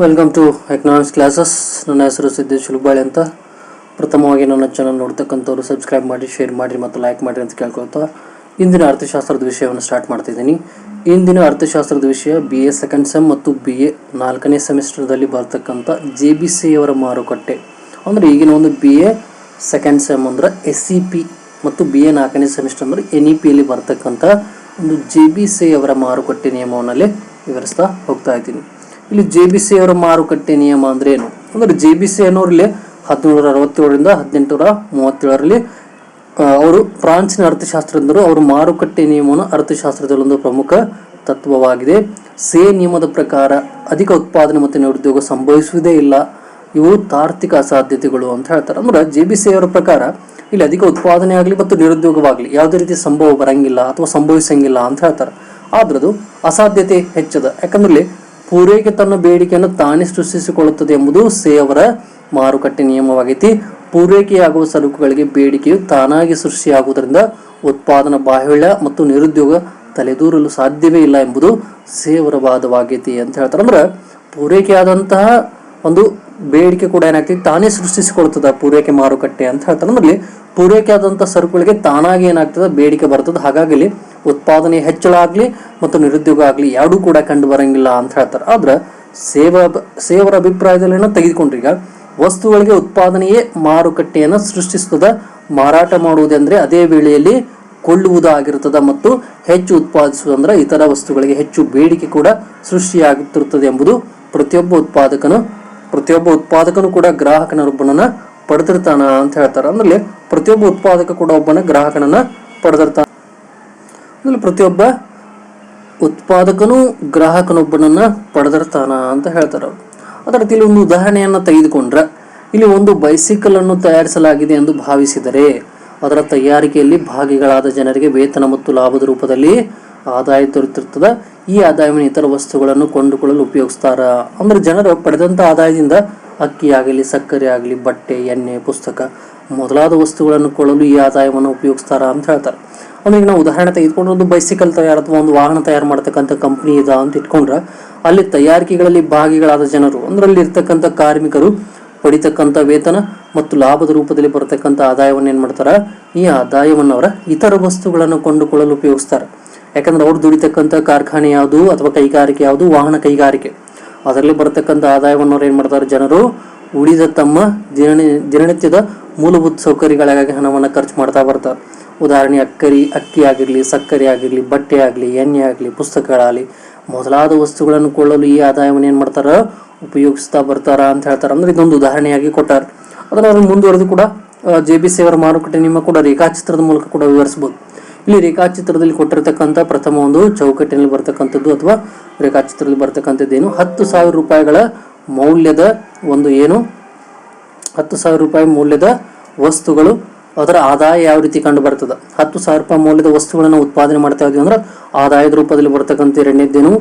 Welcome to economics classes. ನನ್ನ ಹೆಸರು ಸಿದ್ದೇಶ್ ಹುಲುಬಾಳಿ ಅಂತ. ಪ್ರಥಮವಾಗಿ ನನ್ನ ಚಾನಲ್ ನೋಡ್ತಕ್ಕಂಥವ್ರು ಸಬ್ಸ್ಕ್ರೈಬ್ ಮಾಡಿ, ಶೇರ್ ಮಾಡಿ ಮತ್ತು ಲೈಕ್ ಮಾಡಿ ಅಂತ ಕೇಳ್ಕೊಳ್ತಾ ಇಂದಿನ ಅರ್ಥಶಾಸ್ತ್ರದ ವಿಷಯವನ್ನು ಸ್ಟಾರ್ಟ್ ಮಾಡ್ತಿದ್ದೀನಿ. ಇಂದಿನ ಅರ್ಥಶಾಸ್ತ್ರದ ವಿಷಯ BA ಸೆಕೆಂಡ್ ಸೆಮ್ ಮತ್ತು BA 4ನೇ ಸೆಮಿಸ್ಟರ್ದಲ್ಲಿ ಬರ್ತಕ್ಕಂಥ JBC ಅವರ ಮಾರುಕಟ್ಟೆ. ಅಂದರೆ ಈಗಿನ ಒಂದು BA ಸೆಕೆಂಡ್ ಸೆಮ್ ಅಂದರೆ SEP ಮತ್ತು BA 4ನೇ ಸೆಮಿಸ್ಟರ್ ಅಂದರೆ NEPಯಲ್ಲಿ ಬರ್ತಕ್ಕಂಥ ಒಂದು JBC ಅವರ ಮಾರುಕಟ್ಟೆ ನಿಯಮವನ್ನಲ್ಲಿ ವಿವರಿಸ್ತಾ ಹೋಗ್ತಾ ಇದ್ದೀನಿ. ಇಲ್ಲಿ JBC ಅವರ ಮಾರುಕಟ್ಟೆ ನಿಯಮ ಅಂದ್ರೆ ಏನು ಅಂದ್ರೆ JBC ಅನ್ನೋರಲ್ಲಿ 1767ರಿಂದ 1837ರಲ್ಲಿ ಅವರು ಫ್ರಾನ್ಸಿನ ಅರ್ಥಶಾಸ್ತ್ರಜ್ಞರು ಅವರು ಮಾರುಕಟ್ಟೆ ನಿಯಮವನ್ನು ಅರ್ಥಶಾಸ್ತ್ರದಲ್ಲಿ ಒಂದು ಪ್ರಮುಖ ತತ್ವವಾಗಿದೆ. ನಿಯಮದ ಪ್ರಕಾರ ಅಧಿಕ ಉತ್ಪಾದನೆ ಮತ್ತು ನಿರುದ್ಯೋಗ ಸಂಭವಿಸುವುದೇ ಇಲ್ಲ, ಇವು ತಾರ್ಕಿಕ ಅಸಾಧ್ಯತೆಗಳು ಅಂತ ಹೇಳ್ತಾರೆ. ಅಂದ್ರೆ JBC ಅವರ ಪ್ರಕಾರ ಇಲ್ಲಿ ಅಧಿಕ ಉತ್ಪಾದನೆ ಆಗಲಿ ಮತ್ತು ನಿರುದ್ಯೋಗವಾಗಲಿ ಯಾವುದೇ ರೀತಿ ಸಂಭವ ಬರಂಗಿಲ್ಲ ಅಥವಾ ಸಂಭವಿಸಂಗಿಲ್ಲ ಅಂತ ಹೇಳ್ತಾರೆ. ಆದ್ರೆ ಅದು ಅಸಾಧ್ಯತೆ ಹೆಚ್ಚದ, ಯಾಕಂದ್ರೆ ಪೂರೈಕೆ ತನ್ನ ಬೇಡಿಕೆಯನ್ನು ತಾನೇ ಸೃಷ್ಟಿಸಿಕೊಳ್ಳುತ್ತದೆ ಎಂಬುದು ಅವರ ಮಾರುಕಟ್ಟೆ ನಿಯಮವಾಗೈತಿ. ಪೂರೈಕೆಯಾಗುವ ಸರಕುಗಳಿಗೆ ಬೇಡಿಕೆಯು ತಾನಾಗಿ ಸೃಷ್ಟಿಯಾಗುವುದರಿಂದ ಉತ್ಪಾದನಾ ಬಾಹುಳ್ಯ ಮತ್ತು ನಿರುದ್ಯೋಗ ತಲೆದೂರಲು ಸಾಧ್ಯವೇ ಇಲ್ಲ ಎಂಬುದು ಅವರ ವಾದವಾಗೈತಿ ಅಂತ ಹೇಳ್ತಾರೆ. ಅಂದ್ರೆ ಪೂರೈಕೆಯಾದಂತಹ ಒಂದು ಬೇಡಿಕೆ ಕೂಡ ಏನಾಗ್ತದೆ, ತಾನೇ ಸೃಷ್ಟಿಸಿಕೊಳ್ತದ ಪೂರೈಕೆ ಮಾರುಕಟ್ಟೆ ಅಂತ ಹೇಳ್ತಾರೆ. ಅಂದ್ರೆ ಪೂರೈಕೆ ಆದಂತಹ ಸರಕುಗಳಿಗೆ ತಾನಾಗಿ ಏನಾಗ್ತದೆ, ಬೇಡಿಕೆ ಬರ್ತದೆ. ಹಾಗಾಗಿ ಉತ್ಪಾದನೆ ಹೆಚ್ಚಳ ಆಗ್ಲಿ ಮತ್ತು ನಿರುದ್ಯೋಗ ಆಗ್ಲಿ ಎರಡೂ ಕೂಡ ಕಂಡು ಬರಂಗಿಲ್ಲ ಅಂತ ಹೇಳ್ತಾರೆ. ಆದ್ರೆ ಸೇವರ ಅಭಿಪ್ರಾಯದಲ್ಲಿ ಏನೋ ತೆಗೆದುಕೊಂಡ್ರಿ, ಈಗ ವಸ್ತುಗಳಿಗೆ ಉತ್ಪಾದನೆಯೇ ಮಾರುಕಟ್ಟೆಯನ್ನು ಸೃಷ್ಟಿಸ್ತದ, ಮಾರಾಟ ಮಾಡುವುದಂದ್ರೆ ಅದೇ ವೇಳೆಯಲ್ಲಿ ಕೊಳ್ಳುವುದಾಗಿರ್ತದ ಮತ್ತು ಹೆಚ್ಚು ಉತ್ಪಾದಿಸುವುದಂದ್ರೆ ಇತರ ವಸ್ತುಗಳಿಗೆ ಹೆಚ್ಚು ಬೇಡಿಕೆ ಕೂಡ ಸೃಷ್ಟಿಯಾಗುತ್ತಿರುತ್ತದೆ ಎಂಬುದು ಪ್ರತಿಯೊಬ್ಬ ಉತ್ಪಾದಕನು ಕೂಡ ಗ್ರಾಹಕನೊಬ್ಬನನ್ನ ಪಡೆದಿರ್ತಾನ ಅಂತ ಹೇಳ್ತಾರೆ. ಅಂದ್ರೆ ಪ್ರತಿಯೊಬ್ಬ ಉತ್ಪಾದಕ ಕೂಡ ಒಬ್ಬನ ಗ್ರಾಹಕನನ್ನ ಪಡೆದಿರ್ತಾನ. ಪ್ರತಿಯೊಬ್ಬ ಉತ್ಪಾದಕನು ಗ್ರಾಹಕನೊಬ್ಬನನ್ನ ಪಡೆದಿರ್ತಾನ ಅಂತ ಹೇಳ್ತಾರೆ. ಅದರ ಇಲ್ಲಿ ಒಂದು ಉದಾಹರಣೆಯನ್ನ ತೆಗೆದುಕೊಂಡ್ರೆ, ಇಲ್ಲಿ ಒಂದು ಬೈಸಿಕಲ್ ಅನ್ನು ತಯಾರಿಸಲಾಗಿದೆ ಎಂದು ಭಾವಿಸಿದರೆ ಅದರ ತಯಾರಿಕೆಯಲ್ಲಿ ಭಾಗಿಗಳಾದ ಜನರಿಗೆ ವೇತನ ಮತ್ತು ಲಾಭದ ರೂಪದಲ್ಲಿ ಆದಾಯ ದೊರೆತಿರ್ತದೆ. ಈ ಆದಾಯವನ್ನು ಇತರ ವಸ್ತುಗಳನ್ನು ಕೊಂಡುಕೊಳ್ಳಲು ಉಪಯೋಗಿಸ್ತಾರ. ಅಂದ್ರೆ ಜನರು ಪಡೆದಂತ ಆದಾಯದಿಂದ ಅಕ್ಕಿ ಆಗಲಿ, ಸಕ್ಕರೆ ಆಗಲಿ, ಬಟ್ಟೆ, ಎಣ್ಣೆ, ಪುಸ್ತಕ ಮೊದಲಾದ ವಸ್ತುಗಳನ್ನು ಕೊಳ್ಳಲು ಈ ಆದಾಯವನ್ನು ಉಪಯೋಗಿಸ್ತಾರ ಅಂತ ಹೇಳ್ತಾರೆ. ಅಂದ್ರೆ ಈಗ ನಾವು ಉದಾಹರಣೆ ತೆಗೆದುಕೊಂಡ್ರೆ ಒಂದು ಬೈಸಿಕಲ್ ತಯಾರು ಅಥವಾ ಒಂದು ವಾಹನ ತಯಾರು ಮಾಡ್ತಕ್ಕಂಥ ಕಂಪನಿ ಇದೆ ಅಂತ ಇಟ್ಕೊಂಡ್ರೆ, ಅಲ್ಲಿ ತಯಾರಿಕೆಗಳಲ್ಲಿ ಭಾಗಿಗಳಾದ ಜನರು ಅಂದ್ರೆ ಅಲ್ಲಿ ಇರ್ತಕ್ಕಂಥ ಕಾರ್ಮಿಕರು ಪಡಿತಕ್ಕಂಥ ವೇತನ ಮತ್ತು ಲಾಭದ ರೂಪದಲ್ಲಿ ಬರತಕ್ಕಂಥ ಆದಾಯವನ್ನು ಏನ್ ಮಾಡ್ತಾರ, ಈ ಆದಾಯವನ್ನು ಅವರ ಇತರ ವಸ್ತುಗಳನ್ನು ಕೊಂಡುಕೊಳ್ಳಲು ಉಪಯೋಗಿಸ್ತಾರೆ. ಯಾಕಂದ್ರೆ ಅವ್ರು ದುಡಿತಕ್ಕಂಥ ಕಾರ್ಖಾನೆ ಯಾವುದು ಅಥವಾ ಕೈಗಾರಿಕೆ ಯಾವುದು, ವಾಹನ ಕೈಗಾರಿಕೆ, ಅದರಲ್ಲಿ ಬರತಕ್ಕಂಥ ಆದಾಯವನ್ನು ಅವ್ರು ಏನ್ ಮಾಡ್ತಾರೆ, ಜನರು ಉಳಿದ ತಮ್ಮ ದಿನನಿತ್ಯದ ಮೂಲಭೂತ ಸೌಕರ್ಯಗಳಿಗಾಗಿ ಹಣವನ್ನು ಖರ್ಚು ಮಾಡ್ತಾ ಬರ್ತಾರೆ. ಉದಾಹರಣೆ ಅಕ್ಕಿ ಆಗಿರ್ಲಿ, ಸಕ್ಕರೆ ಆಗಿರ್ಲಿ, ಬಟ್ಟೆ ಆಗಲಿ, ಎಣ್ಣೆ ಆಗಲಿ, ಪುಸ್ತಕಗಳಾಗಲಿ ಮೊದಲಾದ ವಸ್ತುಗಳನ್ನು ಕೊಳ್ಳಲು ಈ ಆದಾಯವನ್ನು ಏನ್ ಮಾಡ್ತಾರ, ಉಪಯೋಗಿಸ್ತಾ ಬರ್ತಾರ ಅಂತ ಹೇಳ್ತಾರೆ. ಅಂದ್ರೆ ಇದೊಂದು ಉದಾಹರಣೆಯಾಗಿ ಕೊಟ್ಟಾರೆ. ಅದನ್ನ ಅವ್ರು ಮುಂದುವರೆದು ಕೂಡ JBC ಅವರ ಮಾರುಕಟ್ಟೆ ನಿಮ್ಮ ಕೂಡ ರೇಖಾಚಿತ್ರದ ಮೂಲಕ ಕೂಡ ವಿವರಿಸಬಹುದು. ಇಲ್ಲಿ ರೇಖಾಚಿತ್ರದಲ್ಲಿ ಕೊಟ್ಟಿರ್ತಕ್ಕಂಥ ಪ್ರಥಮ ಒಂದು ಚೌಕಟ್ಟಿನಲ್ಲಿ ಬರ್ತಕ್ಕಂಥದ್ದು ಅಥವಾ ರೇಖಾಚಿತ್ರದಲ್ಲಿ ಬರ್ತಕ್ಕಂಥದ್ದೇನು, 10,000 ರೂಪಾಯಿಗಳ ಮೌಲ್ಯದ ಒಂದು ಏನು 10,000 ರೂಪಾಯಿ ಮೌಲ್ಯದ ವಸ್ತುಗಳು, ಅದರ ಆದಾಯ ಯಾವ ರೀತಿ ಕಂಡು ಬರ್ತದೆ. 10,000 ರೂಪಾಯಿ ಮೌಲ್ಯದ ವಸ್ತುಗಳನ್ನು ಉತ್ಪಾದನೆ ಮಾಡ್ತಾ ಇದ್ವಿ ಅಂದ್ರೆ ಆದಾಯದ ರೂಪದಲ್ಲಿ ಬರ್ತಕ್ಕಂಥ ಎರಡನೇದ್ದೇನು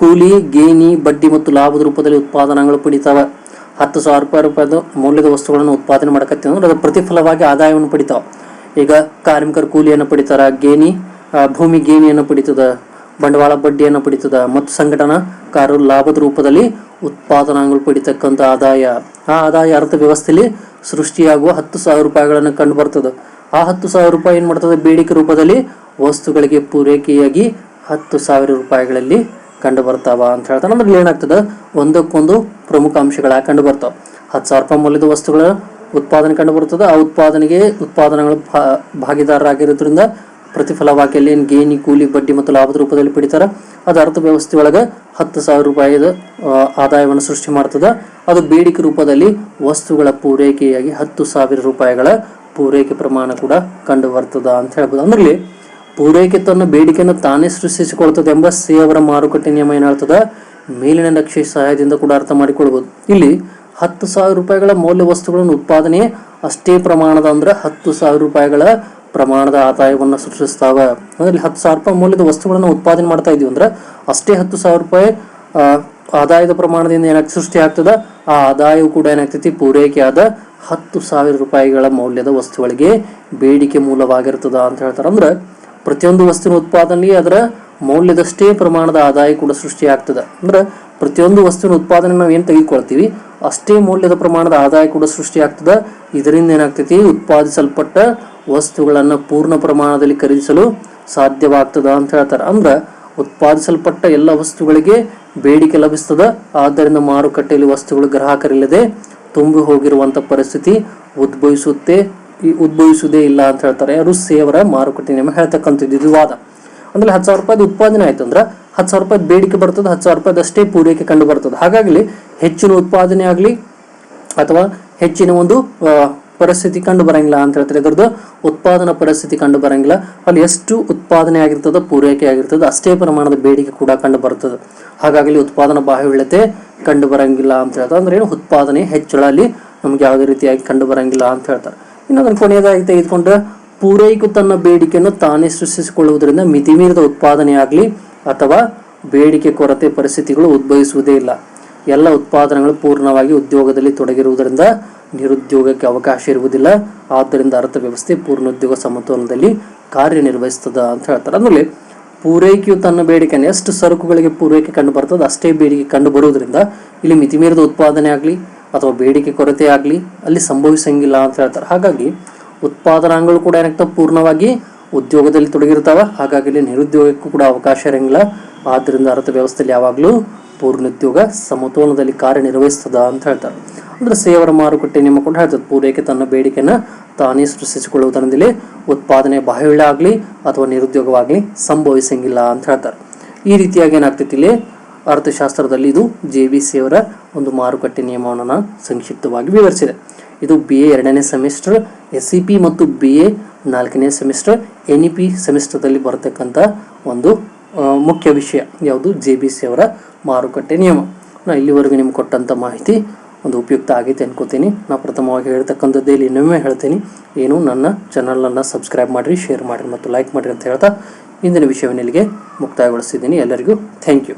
ಕೂಲಿ, ಗೇಣಿ, ಬಡ್ಡಿ ಮತ್ತು ಲಾಭದ ರೂಪದಲ್ಲಿ ಉತ್ಪಾದನೆಗಳು ಪಡಿತಾವ. 10,000 ರೂಪಾಯಿದ ಮೌಲ್ಯದ ವಸ್ತುಗಳನ್ನು ಉತ್ಪಾದನೆ ಮಾಡಕತ್ತೀವಿ ಅಂದ್ರೆ ಅದರ ಪ್ರತಿಫಲವಾಗಿ ಆದಾಯವನ್ನು ಪಡಿತಾವ. ಈಗ ಕಾರ್ಮಿಕರು ಕೂಲಿಯನ್ನು ಪಡಿತಾರ, ಭೂಮಿ ಗೇಣಿಯನ್ನು ಪಡಿತದ, ಬಂಡವಾಳ ಬಡ್ಡಿಯನ್ನು ಪಡಿತದ ಮತ್ತು ಸಂಘಟನಾಕಾರರು ಲಾಭದ ರೂಪದಲ್ಲಿ ಉತ್ಪಾದನಾಂಗಗಳು ಪಡಿತಕ್ಕಂಥ ಆದಾಯ. ಆ ಆದಾಯ ಅರ್ಥವ್ಯವಸ್ಥೆಯಲ್ಲಿ ಸೃಷ್ಟಿಯಾಗುವ 10,000 ರೂಪಾಯಿಗಳನ್ನು ಕಂಡು ಬರ್ತದೆ. ಆ 10,000 ರೂಪಾಯಿ ಏನ್ ಮಾಡ್ತದೆ, ಬೇಡಿಕೆ ರೂಪದಲ್ಲಿ ವಸ್ತುಗಳಿಗೆ ಪೂರೈಕೆಯಾಗಿ 10,000 ರೂಪಾಯಿಗಳಲ್ಲಿ ಕಂಡು ಬರ್ತಾವ ಅಂತ ಹೇಳ್ತಾನೆ. ಅಂದ್ರೆ ಏನಾಗ್ತದೆ, ಒಂದಕ್ಕೊಂದು ಪ್ರಮುಖ ಅಂಶಗಳಾಗಿ ಕಂಡು ಬರ್ತಾವ. 10,000 ರೂಪಾಯಿ ಮೌಲ್ಯದ ವಸ್ತುಗಳ ಉತ್ಪಾದನೆ ಕಂಡು ಬರ್ತದೆ. ಆ ಉತ್ಪಾದನೆಗಳು ಭಾಗಿದಾರರಾಗಿರೋದ್ರಿಂದ ಪ್ರತಿಫಲವಾಗಿ ಅಲ್ಲಿ ಏನು ಗೇಣಿ, ಕೂಲಿ, ಬಡ್ಡಿ ಮತ್ತು ಲಾಭದ ರೂಪದಲ್ಲಿ ಪಡಿತಾರ. ಅದು ಅರ್ಥವ್ಯವಸ್ಥೆ ಒಳಗೆ 10,000 ರೂಪಾಯಿದ ಆದಾಯವನ್ನು ಸೃಷ್ಟಿ ಮಾಡ್ತದ. ಅದು ಬೇಡಿಕೆ ರೂಪದಲ್ಲಿ ವಸ್ತುಗಳ ಪೂರೈಕೆಯಾಗಿ 10,000 ರೂಪಾಯಿಗಳ ಪೂರೈಕೆ ಪ್ರಮಾಣ ಕೂಡ ಕಂಡು ಬರ್ತದ ಅಂತ ಹೇಳ್ಬೋದು. ಅಂದ್ರೆ ಪೂರೈಕೆ ತನ್ನ ಬೇಡಿಕೆಯನ್ನು ತಾನೇ ಸೃಷ್ಟಿಸಿಕೊಳ್ತದೆ ಎಂಬ ಅವರ ಮಾರುಕಟ್ಟೆ ನಿಯಮ ಏನ್ ಹೇಳ್ತದ, ಮೇಲಿನ ನಕ್ಷೆ ಸಹಾಯದಿಂದ ಕೂಡ ಅರ್ಥ ಮಾಡಿಕೊಳ್ಬಹುದು. ಇಲ್ಲಿ 10,000 ರೂಪಾಯಿಗಳ ಮೌಲ್ಯ ವಸ್ತುಗಳನ್ನು ಉತ್ಪಾದನೆ ಅಷ್ಟೇ ಪ್ರಮಾಣದ ಅಂದ್ರೆ 10,000 ರೂಪಾಯಿಗಳ ಪ್ರಮಾಣದ ಆದಾಯವನ್ನು ಸೃಷ್ಟಿಸ್ತಾವ. ಅಂದ್ರೆ 10,000 ರೂಪಾಯಿ ಮೌಲ್ಯದ ವಸ್ತುಗಳನ್ನು ಉತ್ಪಾದನೆ ಮಾಡ್ತಾ ಇದೀವಿ ಅಂದ್ರೆ ಅಷ್ಟೇ 10,000 ರೂಪಾಯಿ ಆದಾಯದ ಪ್ರಮಾಣದಿಂದ ಏನಾಗ್ತದೆ, ಸೃಷ್ಟಿ ಆಗ್ತದ. ಆ ಆದಾಯವು ಕೂಡ ಏನಾಗ್ತೈತಿ, ಪೂರೈಕೆಯಾದ 10,000 ರೂಪಾಯಿಗಳ ಮೌಲ್ಯದ ವಸ್ತುಗಳಿಗೆ ಬೇಡಿಕೆ ಮೂಲವಾಗಿರ್ತದ ಅಂತ ಹೇಳ್ತಾರೆ. ಅಂದ್ರೆ ಪ್ರತಿಯೊಂದು ವಸ್ತುವಿನ ಉತ್ಪಾದನೆಗೆ ಅದರ ಮೌಲ್ಯದಷ್ಟೇ ಪ್ರಮಾಣದ ಆದಾಯ ಕೂಡ ಸೃಷ್ಟಿಯಾಗ್ತದೆ. ಅಂದ್ರೆ ಪ್ರತಿಯೊಂದು ವಸ್ತುವಿನ ಉತ್ಪಾದನೆ ನಾವು ಏನು ತೆಗೆದುಕೊಳ್ತೀವಿ ಅಷ್ಟೇ ಮೌಲ್ಯದ ಪ್ರಮಾಣದ ಆದಾಯ ಕೂಡ ಸೃಷ್ಟಿಯಾಗ್ತದೆ. ಇದರಿಂದ ಏನಾಗ್ತೈತಿ, ಉತ್ಪಾದಿಸಲ್ಪಟ್ಟ ವಸ್ತುಗಳನ್ನು ಪೂರ್ಣ ಪ್ರಮಾಣದಲ್ಲಿ ಖರೀದಿಸಲು ಸಾಧ್ಯವಾಗ್ತದ ಅಂತ ಹೇಳ್ತಾರೆ. ಅಂದ್ರೆ ಉತ್ಪಾದಿಸಲ್ಪಟ್ಟ ಎಲ್ಲ ವಸ್ತುಗಳಿಗೆ ಬೇಡಿಕೆ ಲಭಿಸ್ತದ. ಆದ್ದರಿಂದ ಮಾರುಕಟ್ಟೆಯಲ್ಲಿ ವಸ್ತುಗಳು ಗ್ರಾಹಕರಿಲ್ಲದೆ ತುಂಬಿ ಹೋಗಿರುವಂಥ ಪರಿಸ್ಥಿತಿ ಉದ್ಭವಿಸುವುದೇ ಇಲ್ಲ ಅಂತ ಹೇಳ್ತಾರೆ. ಯಾರು ಸೇವರ ಮಾರುಕಟ್ಟೆ ನಿಯಮ ಹೇಳ್ತಕ್ಕಂಥದ್ದು ಇದು ವಾದ. ಅಂದ್ರೆ 10,000 ರೂಪಾಯಿ ಉತ್ಪಾದನೆ ಆಯ್ತು ಅಂದ್ರೆ 10,000 ರೂಪಾಯಿ ಬೇಡಿಕೆ ಬರ್ತದೆ, 10,000 ರೂಪಾಯಿ ಅಷ್ಟೇ ಪೂರೈಕೆ ಕಂಡು ಬರ್ತದೆ. ಹಾಗಾಗಿ ಹೆಚ್ಚಿನ ಉತ್ಪಾದನೆ ಆಗಲಿ ಅಥವಾ ಹೆಚ್ಚಿನ ಒಂದು ಪರಿಸ್ಥಿತಿ ಕಂಡು ಬರಂಗಿಲ್ಲ ಅಂತ ಹೇಳ್ತಾರೆ. ಇದರದ್ದು ಉತ್ಪಾದನಾ ಪರಿಸ್ಥಿತಿ ಕಂಡು ಬರಂಗಿಲ್ಲ. ಅಲ್ಲಿ ಎಷ್ಟು ಉತ್ಪಾದನೆ ಆಗಿರ್ತದೆ, ಪೂರೈಕೆ ಆಗಿರ್ತದೆ, ಅಷ್ಟೇ ಪ್ರಮಾಣದ ಬೇಡಿಕೆ ಕೂಡ ಕಂಡು ಬರ್ತದೆ. ಹಾಗಾಗಿ ಉತ್ಪಾದನಾ ಬಾಹುಳ್ಯತೆ ಕಂಡು ಬರಂಗಿಲ್ಲ ಅಂತ ಹೇಳ್ತಾರೆ. ಅಂದ್ರೆ ಏನು, ಉತ್ಪಾದನೆ ಹೆಚ್ಚಳ ಅಲ್ಲಿ ನಮ್ಗೆ ಯಾವುದೇ ರೀತಿಯಾಗಿ ಕಂಡು ಬರಂಗಿಲ್ಲ ಅಂತ ಹೇಳ್ತಾರೆ. ಇನ್ನು ಅದನ್ನು ಕೊನೆಯದಾಗಿ ತೆಗೆದುಕೊಂಡ್ರೆ, ಪೂರೈಕೆ ತನ್ನ ಬೇಡಿಕೆಯನ್ನು ತಾನೇ ಸೃಷ್ಟಿಸಿಕೊಳ್ಳುವುದರಿಂದ ಮಿತಿಮೀರಿದ ಉತ್ಪಾದನೆ ಆಗಲಿ ಅಥವಾ ಬೇಡಿಕೆ ಕೊರತೆ ಪರಿಸ್ಥಿತಿಗಳು ಉದ್ಭವಿಸುವುದೇ ಇಲ್ಲ. ಎಲ್ಲ ಉತ್ಪಾದನೆಗಳು ಪೂರ್ಣವಾಗಿ ಉದ್ಯೋಗದಲ್ಲಿ ತೊಡಗಿರುವುದರಿಂದ ನಿರುದ್ಯೋಗಕ್ಕೆ ಅವಕಾಶ ಇರುವುದಿಲ್ಲ. ಆದ್ದರಿಂದ ಅರ್ಥವ್ಯವಸ್ಥೆ ಪೂರ್ಣ ಉದ್ಯೋಗ ಸಮತೋಲನದಲ್ಲಿ ಕಾರ್ಯನಿರ್ವಹಿಸ್ತದ ಅಂತ ಹೇಳ್ತಾರೆ. ಅಂದ್ರೆ ಪೂರೈಕೆಯು ತನ್ನ ಬೇಡಿಕೆಯನ್ನು ಎಷ್ಟು ಸರಕುಗಳಿಗೆ ಪೂರೈಕೆ ಕಂಡು ಬರ್ತದೆ ಅಷ್ಟೇ ಬೇಡಿಕೆ ಕಂಡು ಬರುವುದರಿಂದ ಇಲ್ಲಿ ಮಿತಿಮೀರಿದ ಉತ್ಪಾದನೆ ಆಗಲಿ ಅಥವಾ ಬೇಡಿಕೆ ಕೊರತೆ ಆಗಲಿ ಅಲ್ಲಿ ಸಂಭವಿಸಂಗಿಲ್ಲ ಅಂತ ಹೇಳ್ತಾರೆ. ಹಾಗಾಗಿ ಉತ್ಪಾದನಾಂಗಗಳು ಕೂಡ ಏನಾಗ್ತವೆ, ಪೂರ್ಣವಾಗಿ ಉದ್ಯೋಗದಲ್ಲಿ ತೊಡಗಿರ್ತಾವ. ಹಾಗಾಗಿ ಇಲ್ಲಿ ನಿರುದ್ಯೋಗಕ್ಕೂ ಕೂಡ ಅವಕಾಶ ಇರಂಗಿಲ್ಲ. ಆದ್ದರಿಂದ ಅರ್ಥವ್ಯವಸ್ಥೆಯಲ್ಲಿ ಯಾವಾಗಲೂ ಪೂರ್ಣೋದ್ಯೋಗ ಸಮತೋಲನದಲ್ಲಿ ಕಾರ್ಯನಿರ್ವಹಿಸ್ತದ ಅಂತ ಹೇಳ್ತಾರೆ. ಅಂದ್ರೆ ಸೇವರ ಮಾರುಕಟ್ಟೆ ನಿಯಮ ಕೂಡ ಹೇಳ್ತದೆ, ಪೂರೈಕೆ ತನ್ನ ಬೇಡಿಕೆಯನ್ನು ತಾನೇ ಸೃಷ್ಟಿಸಿಕೊಳ್ಳುವುದರಿಂದಲೇ ಉತ್ಪಾದನೆ ಬಾಹುಳ್ಯ ಆಗಲಿ ಅಥವಾ ನಿರುದ್ಯೋಗವಾಗಲಿ ಸಂಭವಿಸಂಗಿಲ್ಲ ಅಂತ ಹೇಳ್ತಾರೆ. ಈ ರೀತಿಯಾಗಿ ಏನಾಗ್ತೈತಿ, ಇಲ್ಲಿ ಅರ್ಥಶಾಸ್ತ್ರದಲ್ಲಿ ಇದು JBC ಅವರ ಒಂದು ಮಾರುಕಟ್ಟೆ ನಿಯಮವನ್ನು ಸಂಕ್ಷಿಪ್ತವಾಗಿ ವಿವರಿಸಿದೆ. ಇದು BA 2ನೇ ಸೆಮಿಸ್ಟರ್, SEP ಮತ್ತು BA 4ನೇ ಸೆಮಿಸ್ಟರ್, NEP ಸೆಮಿಸ್ಟರ್ದಲ್ಲಿ ಬರತಕ್ಕಂಥ ಒಂದು ಮುಖ್ಯ ವಿಷಯ ಯಾವುದು, JBC ಅವರ ಮಾರುಕಟ್ಟೆ ನಿಯಮ. ನಾನು ಇಲ್ಲಿವರೆಗೂ ನಿಮ್ಗೆ ಕೊಟ್ಟಂಥ ಮಾಹಿತಿ ಒಂದು ಉಪಯುಕ್ತ ಆಗೈತೆ ಅನ್ಕೋತೀನಿ. ನಾನು ಪ್ರಥಮವಾಗಿ ಹೇಳ್ತಕ್ಕಂಥದ್ದೇ ಇಲ್ಲಿ ಇನ್ನೊಮ್ಮೆ ಹೇಳ್ತೀನಿ, ಏನು ನನ್ನ ಚಾನಲನ್ನು ಸಬ್ಸ್ಕ್ರೈಬ್ ಮಾಡಿರಿ, ಶೇರ್ ಮಾಡಿರಿ ಮತ್ತು ಲೈಕ್ ಮಾಡಿರಿ ಅಂತ ಹೇಳ್ತಾ ಇಂದಿನ ವಿಷಯವನ್ನು ಇಲ್ಲಿಗೆ ಮುಕ್ತಾಯಗೊಳಿಸಿದ್ದೀನಿ. ಎಲ್ಲರಿಗೂ ಥ್ಯಾಂಕ್ ಯು.